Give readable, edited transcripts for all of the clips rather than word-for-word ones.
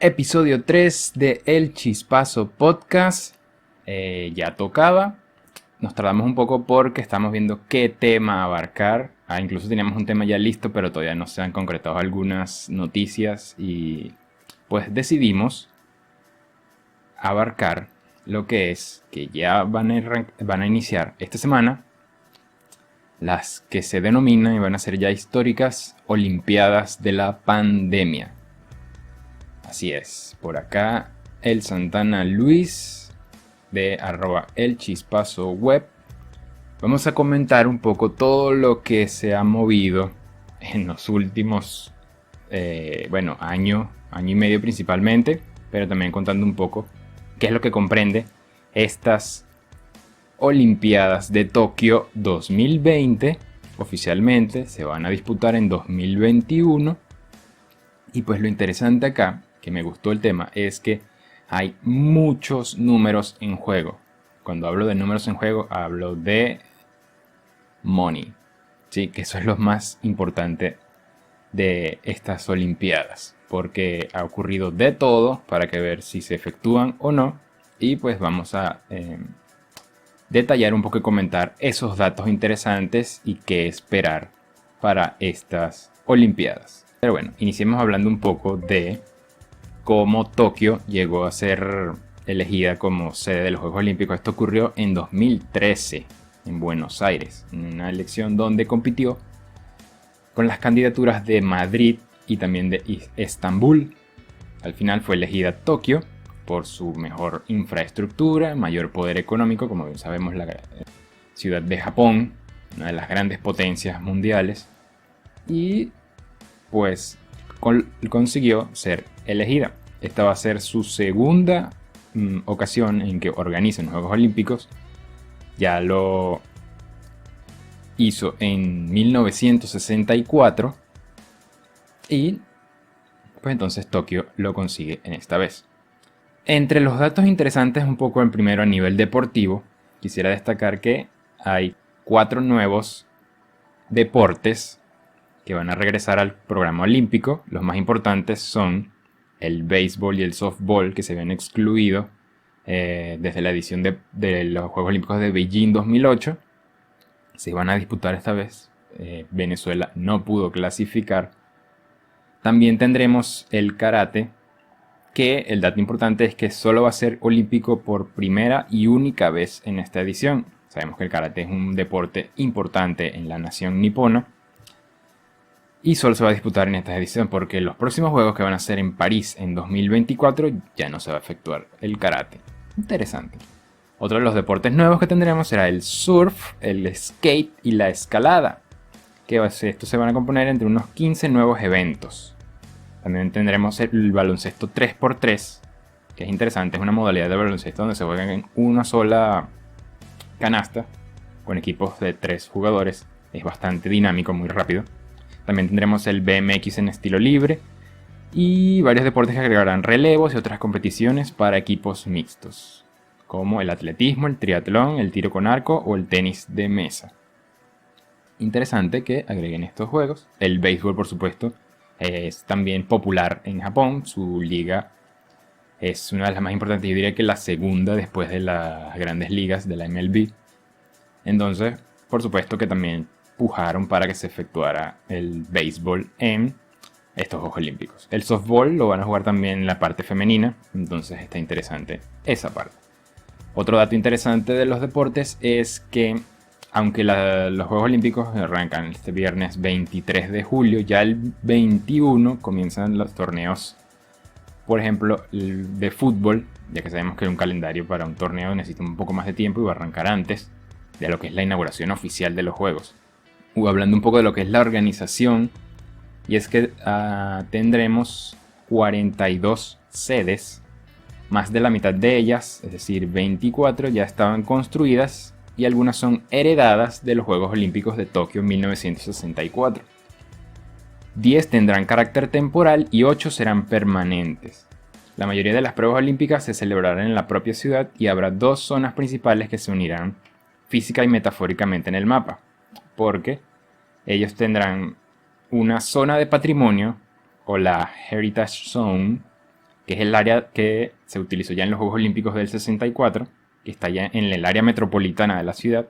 Episodio 3 de El Chispazo Podcast. Ya tocaba. Nos tardamos un poco porque estamos viendo qué tema abarcar. Incluso teníamos un tema ya listo, pero todavía no se han concretado algunas noticias y pues decidimos abarcar lo que es que ya van a iniciar esta semana las que se denominan y van a ser ya históricas Olimpiadas de la Pandemia. Así es, por acá el Santana Luis de @elchispazoweb. Vamos a comentar un poco todo lo que se ha movido en los últimos, año y medio principalmente, pero también contando un poco qué es lo que comprende estas Olimpiadas de Tokio 2020. Oficialmente se van a disputar en 2021. Y pues lo interesante acá, que me gustó el tema, es que hay muchos números en juego. Cuando hablo de números en juego, hablo de money. Sí, que eso es lo más importante de estas Olimpiadas. Porque ha ocurrido de todo para que ver si se efectúan o no. Y pues vamos a detallar un poco y comentar esos datos interesantes y qué esperar para estas Olimpiadas. Pero bueno, iniciemos hablando un poco de cómo Tokio llegó a ser elegida como sede de los Juegos Olímpicos. Esto ocurrió en 2013 en Buenos Aires, en una elección donde compitió con las candidaturas de Madrid y también de Estambul. Al final fue elegida Tokio por su mejor infraestructura, mayor poder económico, como bien sabemos, la ciudad de Japón, una de las grandes potencias mundiales, y pues consiguió ser elegida. Esta va a ser su segunda ocasión en que organizan los Juegos Olímpicos. Ya lo hizo en 1964 y pues entonces Tokio lo consigue en esta vez. Entre los datos interesantes, un poco en primero a nivel deportivo, quisiera destacar que hay 4 nuevos deportes que van a regresar al programa olímpico. Los más importantes son el béisbol y el softball, que se habían excluido desde la edición de los Juegos Olímpicos de Beijing 2008. Se van a disputar esta vez. Venezuela no pudo clasificar. También tendremos el karate, que el dato importante es que solo va a ser olímpico por primera y única vez en esta edición. Sabemos que el karate es un deporte importante en la nación nipona y solo se va a disputar en esta edición porque los próximos juegos, que van a ser en París en 2024, ya no se va a efectuar el karate. Interesante. Otro de los deportes nuevos que tendremos será el surf, el skate y la escalada, que estos se van a componer entre unos 15 nuevos eventos. También tendremos el baloncesto 3x3, que es interesante, es una modalidad de baloncesto donde se juegan en una sola canasta con equipos de 3 jugadores. Es bastante dinámico, muy rápido. También tendremos el BMX en estilo libre y varios deportes que agregarán relevos y otras competiciones para equipos mixtos, como el atletismo, el triatlón, el tiro con arco o el tenis de mesa. Interesante que agreguen estos juegos. El béisbol, por supuesto, es también popular en Japón. Su liga es una de las más importantes, yo diría que la segunda después de las grandes ligas de la MLB. Entonces, por supuesto que también pujaron para que se efectuara el béisbol en estos Juegos Olímpicos. El softball lo van a jugar también en la parte femenina, entonces está interesante esa parte. Otro dato interesante de los deportes es que aunque los Juegos Olímpicos arrancan este viernes 23 de julio, ya el 21 comienzan los torneos, por ejemplo, de fútbol, ya que sabemos que un calendario para un torneo necesita un poco más de tiempo y va a arrancar antes de lo que es la inauguración oficial de los Juegos. Hablando un poco de lo que es la organización, y es que tendremos 42 sedes, más de la mitad de ellas, es decir, 24, ya estaban construidas y algunas son heredadas de los Juegos Olímpicos de Tokio en 1964. 10 tendrán carácter temporal y 8 serán permanentes. La mayoría de las pruebas olímpicas se celebrarán en la propia ciudad y habrá 2 zonas principales que se unirán física y metafóricamente en el mapa, porque ellos tendrán una zona de patrimonio o la Heritage Zone, que es el área que se utilizó ya en los Juegos Olímpicos del 64, que está ya en el área metropolitana de la ciudad,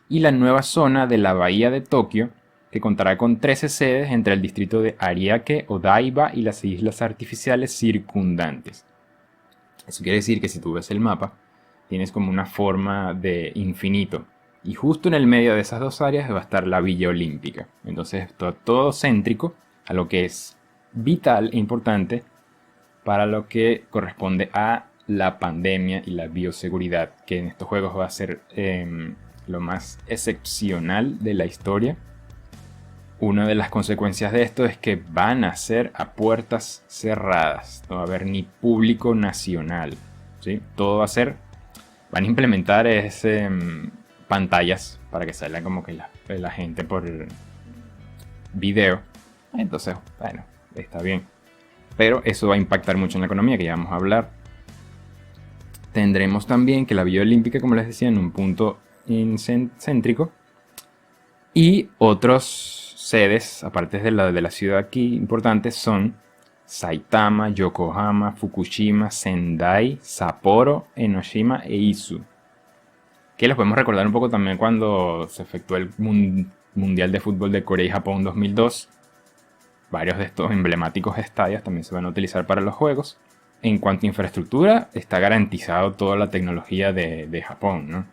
y la nueva zona de la Bahía de Tokio, que contará con 13 sedes entre el distrito de Ariake, Odaiba y las islas artificiales circundantes. Eso quiere decir que si tú ves el mapa, tienes como una forma de infinito. Y justo en el medio de esas dos áreas va a estar la Villa Olímpica. Entonces todo céntrico a lo que es vital e importante para lo que corresponde a la pandemia y la bioseguridad, que en estos juegos va a ser lo más excepcional de la historia. Una de las consecuencias de esto es que van a ser a puertas cerradas. No va a haber ni público nacional, ¿sí? Todo va a ser... Van a implementar pantallas para que salga como que la gente por video. Entonces, bueno, está bien. Pero eso va a impactar mucho en la economía, que ya vamos a hablar. Tendremos también que la Villa Olímpica, como les decía, en un punto céntrico. Y otros sedes, aparte de la ciudad aquí importantes, son Saitama, Yokohama, Fukushima, Sendai, Sapporo, Enoshima e Izu. Que los podemos recordar un poco también cuando se efectuó el Mundial de Fútbol de Corea y Japón 2002. Varios de estos emblemáticos estadios también se van a utilizar para los juegos. En cuanto a infraestructura, está garantizado toda la tecnología de Japón, ¿no?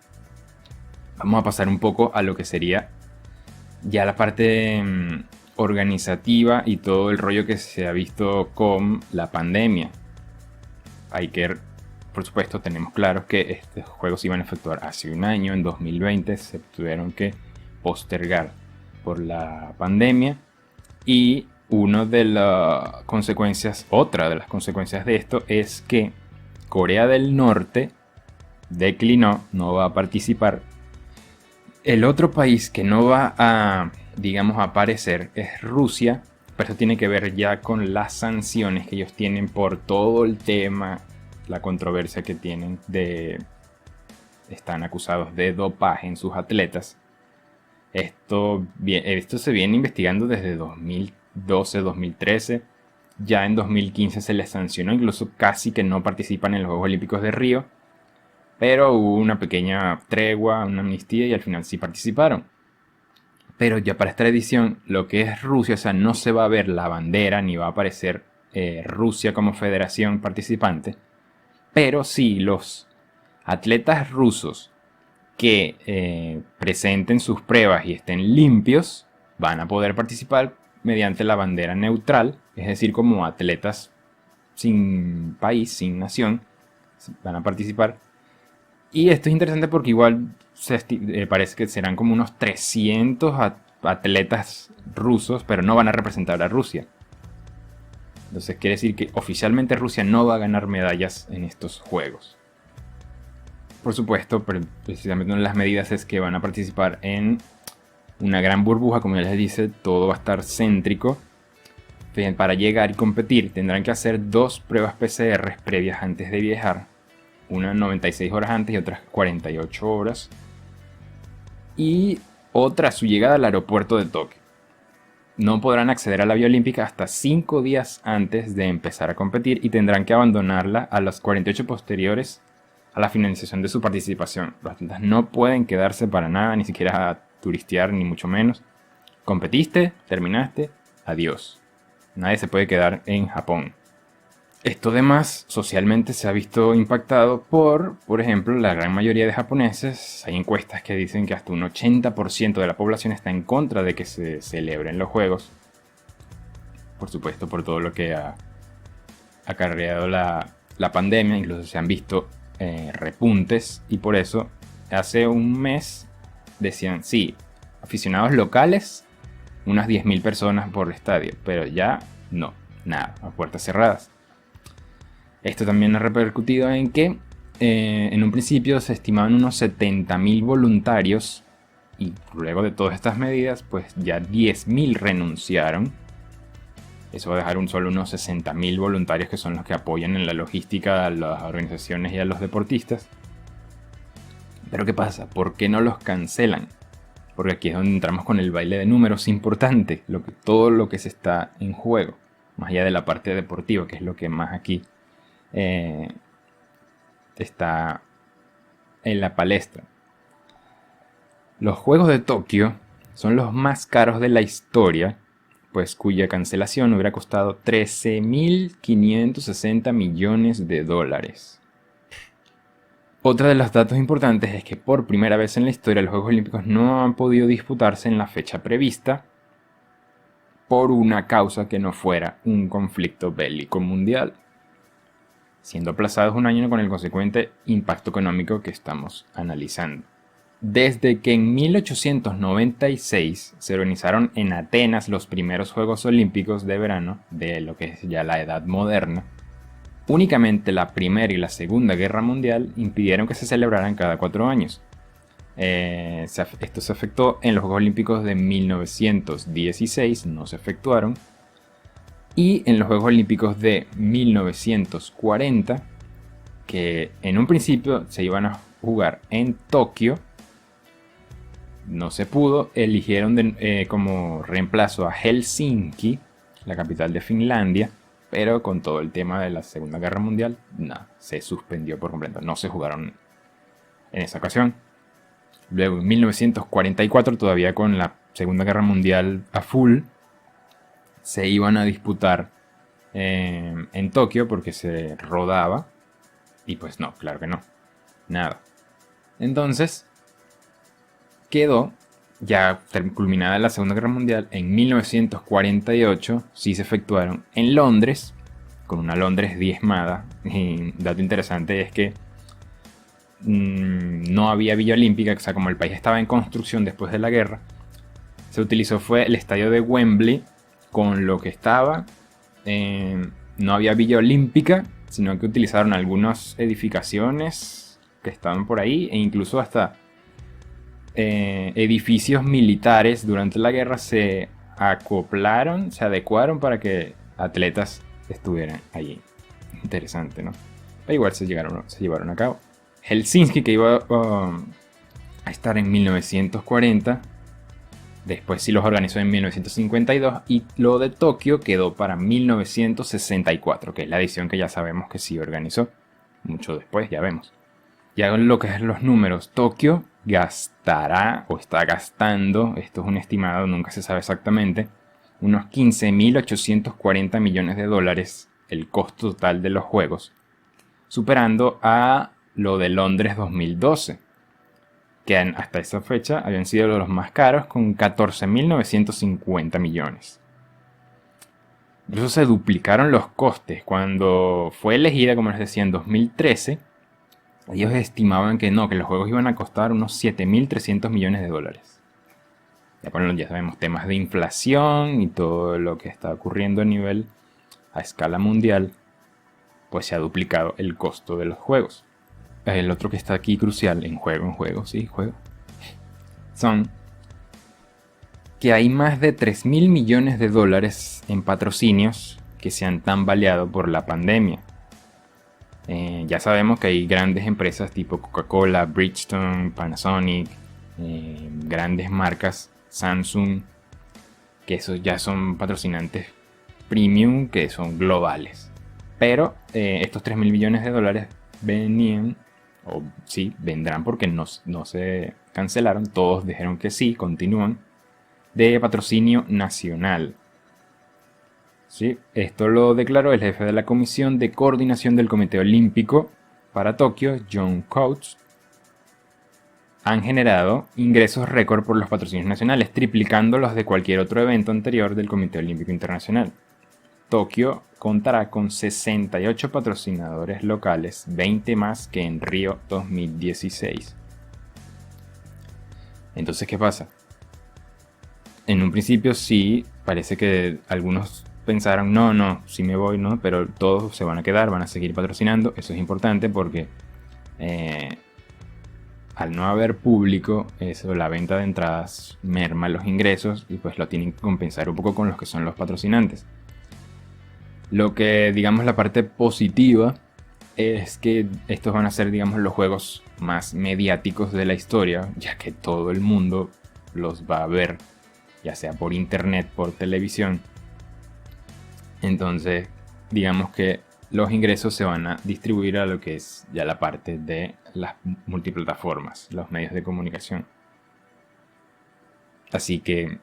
Vamos a pasar un poco a lo que sería ya la parte organizativa y todo el rollo que se ha visto con la pandemia. Hay que, por supuesto, tenemos claro que estos juegos se iban a efectuar hace un año, en 2020, se tuvieron que postergar por la pandemia. Y otra de las consecuencias de esto es que Corea del Norte declinó, no va a participar. El otro país que no va a, digamos, a aparecer es Rusia, pero eso tiene que ver ya con las sanciones que ellos tienen por todo el tema, la controversia que tienen están acusados de dopaje en sus atletas. Esto se viene investigando desde 2012, 2013. Ya en 2015 se les sancionó, incluso casi que no participan en los Juegos Olímpicos de Río. Pero hubo una pequeña tregua, una amnistía y al final sí participaron. Pero ya para esta edición, lo que es Rusia, o sea, no se va a ver la bandera ni va a aparecer Rusia como federación participante. Pero sí, los atletas rusos que presenten sus pruebas y estén limpios van a poder participar mediante la bandera neutral, es decir, como atletas sin país, sin nación, van a participar. Y esto es interesante porque igual parece que serán como unos 300 atletas rusos, pero no van a representar a Rusia. Entonces quiere decir que oficialmente Rusia no va a ganar medallas en estos juegos. Por supuesto, pero precisamente una de las medidas es que van a participar en una gran burbuja, como ya les dice, todo va a estar céntrico. Para llegar y competir tendrán que hacer 2 pruebas PCR previas antes de viajar. Una 96 horas antes y otra 48 horas. Y otra a su llegada al aeropuerto de Tokio. No podrán acceder a la Vía Olímpica hasta 5 días antes de empezar a competir y tendrán que abandonarla a las 48 posteriores a la finalización de su participación. Los atletas no pueden quedarse para nada, ni siquiera a turistear, ni mucho menos. Competiste, terminaste, adiós. Nadie se puede quedar en Japón. Esto además socialmente se ha visto impactado por ejemplo, la gran mayoría de japoneses. Hay encuestas que dicen que hasta un 80% de la población está en contra de que se celebren los juegos. Por supuesto, por todo lo que ha acarreado la pandemia, incluso se han visto repuntes y por eso hace un mes decían, sí, aficionados locales, unas 10.000 personas por estadio, pero ya no, nada, a puertas cerradas. Esto también ha repercutido en que en un principio se estimaban unos 70.000 voluntarios y luego de todas estas medidas pues ya 10.000 renunciaron. Eso va a dejar solo unos 60.000 voluntarios que son los que apoyan en la logística a las organizaciones y a los deportistas. Pero ¿qué pasa? ¿Por qué no los cancelan? Porque aquí es donde entramos con el baile de números importante, todo lo que se está en juego, más allá de la parte deportiva, que es lo que más aquí está en la palestra. Los Juegos de Tokio son los más caros de la historia, pues cuya cancelación hubiera costado 13.560 millones de dólares. Otra de los datos importantes es que por primera vez en la historia los Juegos Olímpicos no han podido disputarse en la fecha prevista por una causa que no fuera un conflicto bélico mundial, siendo aplazados un año con el consecuente impacto económico que estamos analizando. Desde que en 1896 se organizaron en Atenas los primeros Juegos Olímpicos de verano de lo que es ya la Edad Moderna, únicamente la Primera y la Segunda Guerra Mundial impidieron que se celebraran cada 4 años. Esto se efectuó en los Juegos Olímpicos de 1916, no se efectuaron, y en los Juegos Olímpicos de 1940, que en un principio se iban a jugar en Tokio, no se pudo, eligieron como reemplazo a Helsinki, la capital de Finlandia, pero con todo el tema de la Segunda Guerra Mundial, se suspendió por completo, no se jugaron en esa ocasión. Luego en 1944, todavía con la Segunda Guerra Mundial a full, se iban a disputar en Tokio porque se rodaba, y pues no, claro que no, nada. Entonces quedó, ya culminada la Segunda Guerra Mundial, en 1948 sí se efectuaron en Londres, con una Londres diezmada. Y dato interesante es que no había Villa Olímpica, o sea, como el país estaba en construcción después de la guerra, se utilizó fue el estadio de Wembley con lo que estaba. No había Villa Olímpica, sino que utilizaron algunas edificaciones que estaban por ahí, e incluso hasta edificios militares durante la guerra se acoplaron, se adecuaron para que atletas estuvieran allí. Interesante, ¿no? Pero igual se llevaron a cabo. Helsinki, que iba a estar en 1940, después sí los organizó en 1952, y lo de Tokio quedó para 1964, que es la edición que ya sabemos que sí organizó. Mucho después, ya vemos. Ya lo que es los números, Tokio gastará o está gastando, esto es un estimado, nunca se sabe exactamente, unos 15.840 millones de dólares el costo total de los juegos, superando a lo de Londres 2012, que hasta esa fecha habían sido los más caros con 14.950 millones. Incluso se duplicaron los costes. Cuando fue elegida, como les decía, en 2013, ellos estimaban que no, que los juegos iban a costar unos 7.300 millones de dólares. Ya sabemos temas de inflación y todo lo que está ocurriendo a escala mundial, pues se ha duplicado el costo de los juegos. El otro que está aquí crucial en juego, son que hay más de 3.000 millones de dólares en patrocinios que se han tambaleado por la pandemia. Ya sabemos que hay grandes empresas tipo Coca-Cola, Bridgestone, Panasonic, grandes marcas, Samsung, que esos ya son patrocinantes premium, que son globales. Pero estos 3.000 millones de dólares vendrán porque no se cancelaron, todos dijeron que sí, continúan, de patrocinio nacional. ¿Sí? Esto lo declaró el jefe de la Comisión de Coordinación del Comité Olímpico para Tokio, John Coates. Han generado ingresos récord por los patrocinios nacionales, triplicando los de cualquier otro evento anterior del Comité Olímpico Internacional. Tokio contará con 68 patrocinadores locales, 20 más que en Río 2016. Entonces, ¿qué pasa? En un principio sí, parece que algunos pensaron, no, sí me voy, ¿no? Pero todos se van a quedar, van a seguir patrocinando. Eso es importante porque al no haber público, la venta de entradas merma los ingresos y pues lo tienen que compensar un poco con los que son los patrocinantes. Lo que, digamos, la parte positiva es que estos van a ser, digamos, los juegos más mediáticos de la historia, ya que todo el mundo los va a ver, ya sea por internet, por televisión. Entonces, digamos que los ingresos se van a distribuir a lo que es ya la parte de las multiplataformas, los medios de comunicación. Así que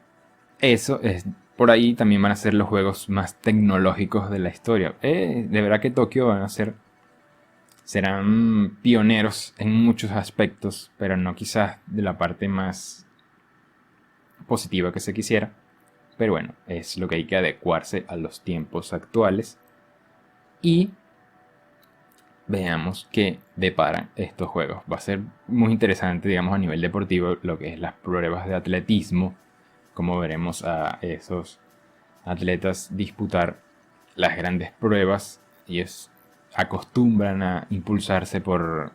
eso es, por ahí también van a ser los juegos más tecnológicos de la historia. De verdad que Tokio serán pioneros en muchos aspectos, pero no quizás de la parte más positiva que se quisiera. Pero bueno, es lo que hay que adecuarse a los tiempos actuales. Y veamos qué deparan estos juegos. Va a ser muy interesante, digamos, a nivel deportivo, lo que es las pruebas de atletismo. Como veremos a esos atletas disputar las grandes pruebas. Ellos acostumbran a impulsarse por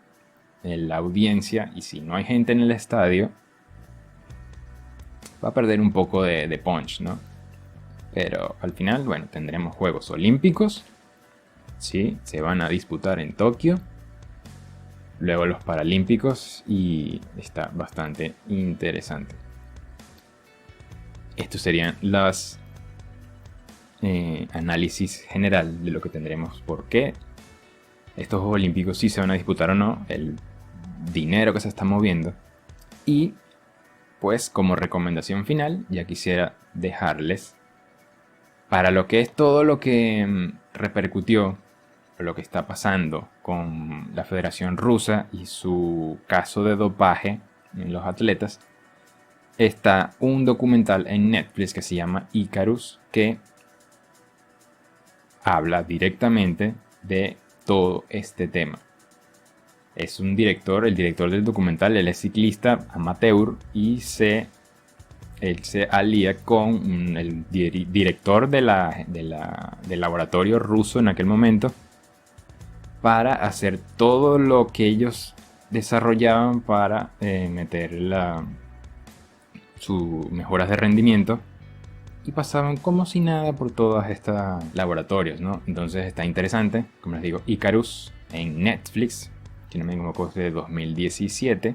la audiencia. Y si no hay gente en el estadio, va a perder un poco de punch, ¿no? Pero al final, bueno, tendremos Juegos Olímpicos. Sí, se van a disputar en Tokio. Luego los Paralímpicos y está bastante interesante. Estos serían los análisis general de lo que tendremos. ¿Por qué estos Juegos Olímpicos sí se van a disputar o no? El dinero que se está moviendo. Y pues como recomendación final, ya quisiera dejarles para lo que es todo lo que repercutió, lo que está pasando con la Federación Rusa y su caso de dopaje en los atletas. Está un documental en Netflix que se llama Icarus, que habla directamente de todo este tema. Es un director, el director del documental, él es ciclista amateur y él se alía con el director del laboratorio ruso en aquel momento para hacer todo lo que ellos desarrollaban para meter sus mejoras de rendimiento, y pasaban como si nada por todos estos laboratorios, ¿no? Entonces está interesante, como les digo, Icarus en Netflix, que no me equivoco, es de 2017.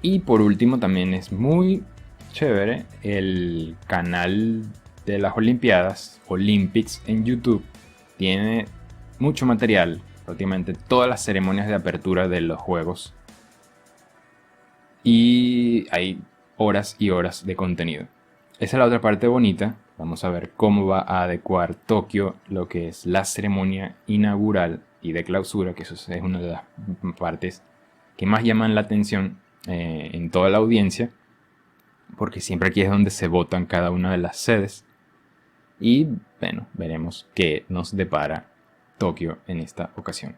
Y por último también es muy chévere el canal de las Olimpiadas, Olympics, en YouTube. Tiene mucho material, prácticamente todas las ceremonias de apertura de los Juegos. Y hay horas y horas de contenido. Esa es la otra parte bonita. Vamos a ver cómo va a adecuar Tokio lo que es la ceremonia inaugural y de clausura, que eso es una de las partes que más llaman la atención en toda la audiencia, porque siempre aquí es donde se votan cada una de las sedes. Y bueno, veremos qué nos depara Tokio en esta ocasión.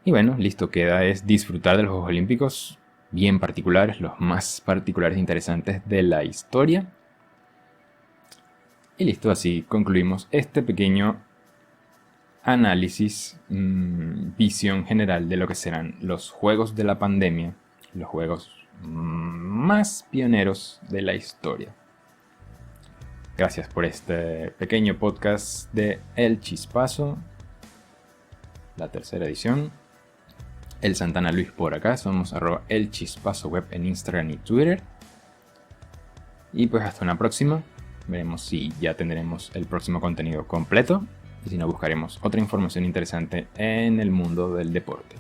Y bueno, listo, queda es disfrutar de los Juegos Olímpicos bien particulares, los más particulares e interesantes de la historia. Y listo, así concluimos este pequeño análisis, visión general de lo que serán los juegos de la pandemia, los juegos más pioneros de la historia. Gracias por este pequeño podcast de El Chispazo, la tercera edición. El Santana Luis por acá, somos @elchispazoweb en Instagram y Twitter. Y pues hasta una próxima. Veremos si ya tendremos el próximo contenido completo y si no, buscaremos otra información interesante en el mundo del deporte.